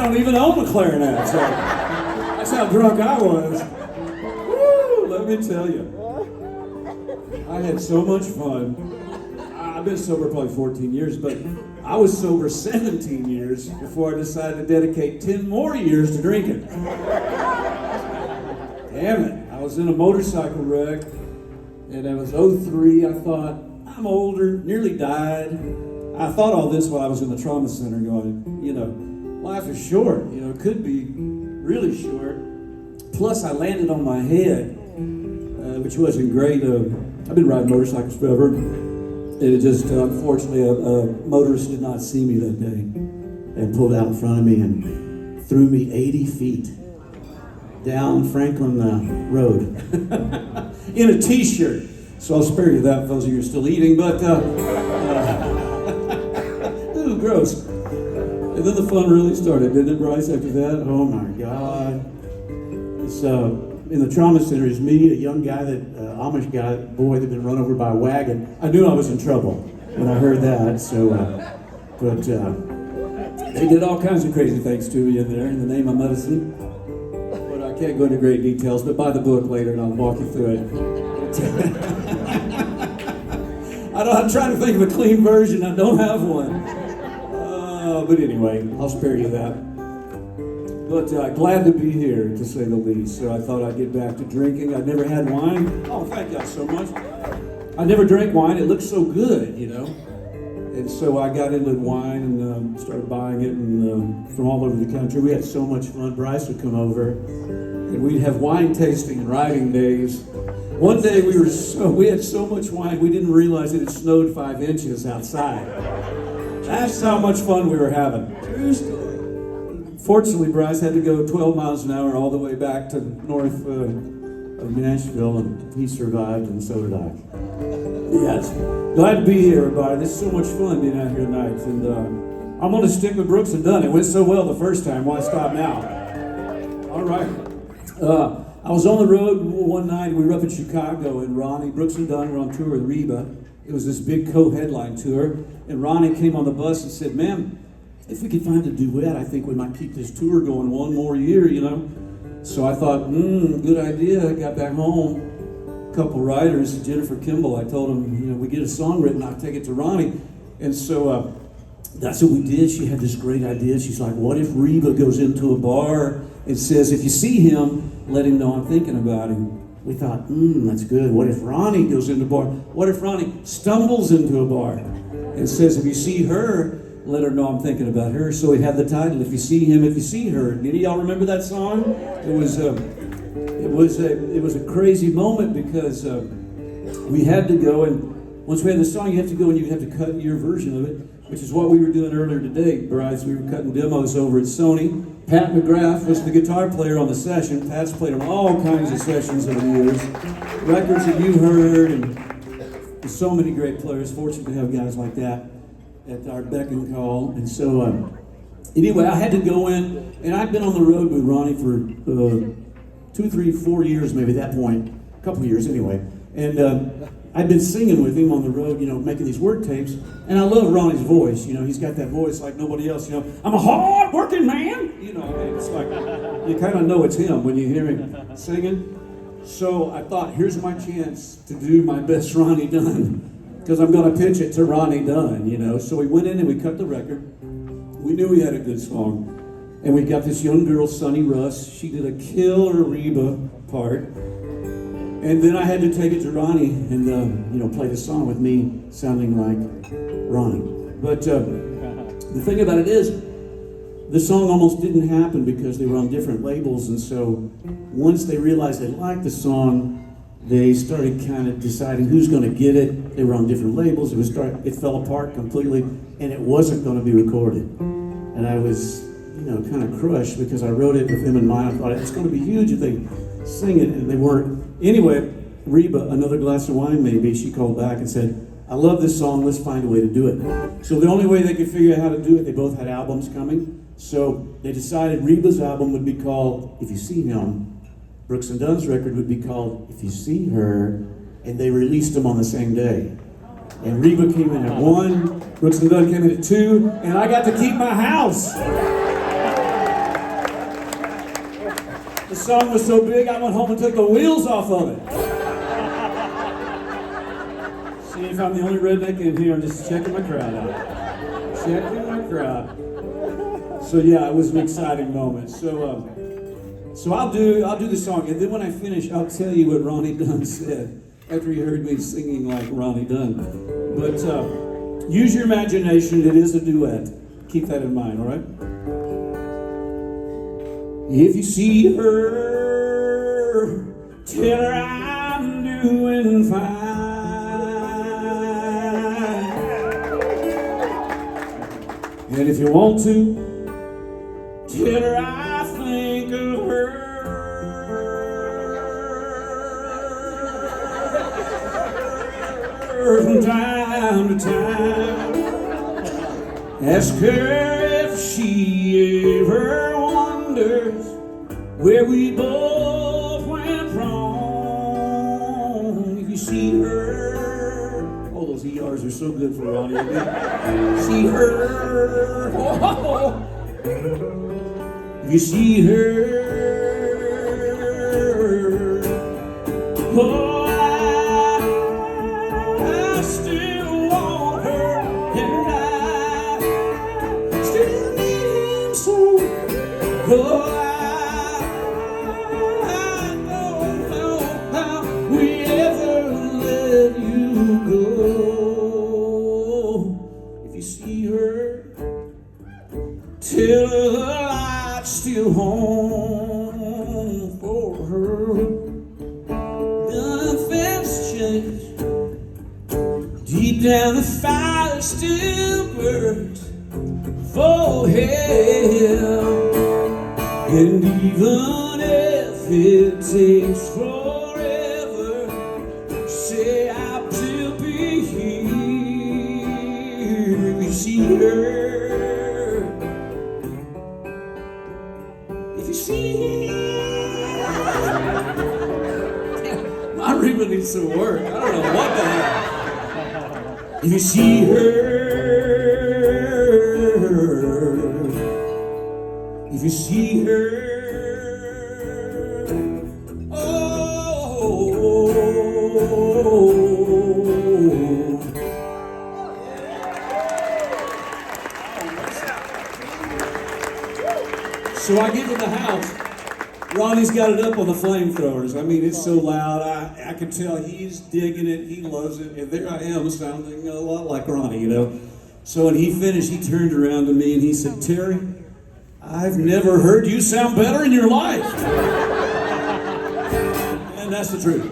don't even own a clarinet, so that's how drunk I was. Woo, let me tell you. I had so much fun. I've been sober probably 14 years, but I was sober 17 years before I decided to dedicate 10 more years to drinking. Damn it. I was in a motorcycle wreck, and it was '03. I thought, I'm older, nearly died. I thought all this while I was in the trauma center going, life is short, it could be really short. Plus, I landed on my head, which wasn't great. I've been riding motorcycles forever. And it just, unfortunately, a motorist did not see me that day and pulled out in front of me and threw me 80 feet down Franklin Road in a t-shirt. So I'll spare you that, those of you who are still eating, but, ooh, gross. And then the fun really started, didn't it, Bryce, after that? Oh my God. It's, in the trauma center is me, a young guy, Amish guy, boy that had been run over by a wagon. I knew I was in trouble when I heard that, so, but they did all kinds of crazy things to me in there in the name of medicine. But I can't go into great details, but buy the book later and I'll walk you through it. I'm trying to think of a clean version. I don't have one. But anyway, I'll spare you that. But glad to be here, to say the least. So I thought I'd get back to drinking. I'd never had wine. Oh, thank God so much. I never drank wine. It looked so good, And so I got into wine and started buying it and from all over the country. We had so much fun. Bryce would come over and we'd have wine tasting and writing days. One day we had so much wine we didn't realize it had snowed 5 inches outside. That's how much fun we were having. True story. Fortunately, Bryce had to go 12 miles an hour all the way back to north of Nashville, and he survived, and so did I. Yes. Glad to be here, everybody. This is so much fun being out here tonight. And I'm going to stick with Brooks and Dunn. It went so well the first time. Why stop now? All right. I was on the road one night. We were up in Chicago, and Ronnie, Brooks and Dunn were on tour with Reba. It was this big co-headline tour. And Ronnie came on the bus and said, "Man, if we could find a duet, I think we might keep this tour going one more year, So I thought, good idea. I got back home. A couple writers, Jennifer Kimball, I told them, we get a song written, I'll take it to Ronnie. And so that's what we did. She had this great idea. She's like, what if Reba goes into a bar and says, if you see him, let him know I'm thinking about him. We thought, that's good. What if Ronnie goes into a bar? What if Ronnie stumbles into a bar and says, if you see her, let her know I'm thinking about her. So we had the title, If You See Him, If You See Her. Any of y'all remember that song? It was a crazy moment because we had to go, and once we had the song, you have to go and you have to cut your version of it, which is what we were doing earlier today, Bryce. We were cutting demos over at Sony. Pat McGrath was the guitar player on the session. Pat's played on all kinds of sessions over the years. Records that you heard, and there's so many great players. Fortunate to have guys like that at our beck and call. And so anyway, I had to go in, and I'd been on the road with Ronnie for 2, 3, 4 years maybe at that point, a couple years anyway. And I'd been singing with him on the road, making these work tapes. And I love Ronnie's voice. He's got that voice like nobody else. I'm a hard-working man. It's like you kind of know it's him when you hear him singing. So I thought, here's my chance to do my best Ronnie Dunn, because I'm going to pitch it to Ronnie Dunn. So we went in and we cut the record. We knew we had a good song. And we got this young girl, Sunny Russ. She did a killer Reba part. And then I had to take it to Ronnie and, play the song with me sounding like Ronnie. But the thing about it is, the song almost didn't happen because they were on different labels. And so once they realized they liked the song, they started kind of deciding who's going to get it. They were on different labels. It fell apart completely, and it wasn't going to be recorded. And I was, kind of crushed because I wrote it with them in mind. I thought it's going to be huge if they sing it, and they weren't. Anyway, Reba, another glass of wine maybe, she called back and said, I love this song, let's find a way to do it. So the only way they could figure out how to do it, they both had albums coming. So they decided Reba's album would be called If You See Him. Brooks and Dunn's record would be called If You See Her, and they released them on the same day. And Reba came in at 1, Brooks and Dunn came in at 2, and I got to keep my house. The song was so big, I went home and took the wheels off of it. See if I'm the only redneck in here. I'm just checking my crowd out. Checking my crowd. So yeah, it was an exciting moment. So I'll do the song, and then when I finish, I'll tell you what Ronnie Dunn said after he heard me singing like Ronnie Dunn. But use your imagination. It is a duet. Keep that in mind. All right. If you see her, tell her I'm doing fine. And if you want to, tell her I think of her from time to time. Ask her if she ever wonders where we both went wrong. If you see her, oh, those ERs are so good for Ronnie. See her, oh, if you see her, oh, I still want her, and I still need him so. Oh, I don't know how we ever let you go. If you see her, tell her the light's still home for her. Nothing's changed. Deep down the fire still burns for hell. And even if it takes forever, say I'll still be here. If you see her, if you see her, my rhythm needs some work. I don't know what the hell. If you see her, if you see her, oh. So I get to the house. Ronnie's got it up on the flamethrowers. I mean, it's so loud. I can tell he's digging it. He loves it. And there I am sounding a lot like Ronnie, you know. So when he finished, he turned around to me and he said, "Terry, I've never heard you sound better in your life." And that's the truth.